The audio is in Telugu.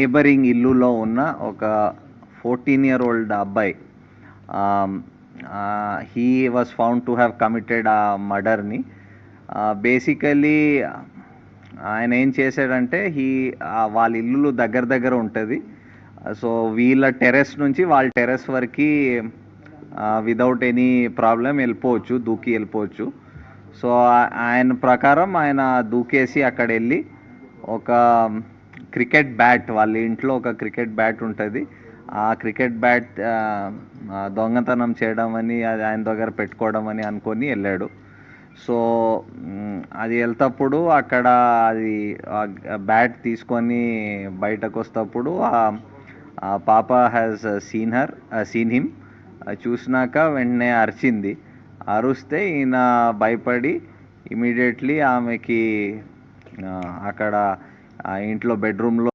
నేబరింగ్ ఇల్లులో ఉన్న ఒక 14-year old అబ్బాయి, he was found to have committed ఆ మర్డర్ని. బేసికలీ ఆయన ఏం చేశాడంటే వాళ్ళ ఇల్లు దగ్గర దగ్గర ఉంటుంది. సో వీళ్ళ టెర్రస్ నుంచి వాళ్ళ టెర్రస్ వరకు విదౌట్ ఎనీ ప్రాబ్లం వెళ్ళిపోవచ్చు, దూకి వెళ్ళిపోవచ్చు. సో ఆయన ప్రకారం ఆయన దూకేసి అక్కడ వెళ్ళి ఒక క్రికెట్ బ్యాట్, వాళ్ళ ఇంట్లో ఒక క్రికెట్ బ్యాట్ ఉంటుంది, ఆ క్రికెట్ బ్యాట్ దొంగతనం చేయడం అని, అది ఆయన దగ్గర పెట్టుకోవడం అని అనుకొని వెళ్ళాడు. సో అది వెళ్తప్పుడు అక్కడ అది బ్యాట్ తీసుకొని బయటకు వస్తప్పుడు పాప హ్యాస్ సీన్ హిమ్. చూసినాక వెంటనే అరిచింది. అరుస్తే ఈయన భయపడి ఇమీడియట్లీ ఆమెకి అక్కడ ఇంట్లో బెడ్రూమ్లో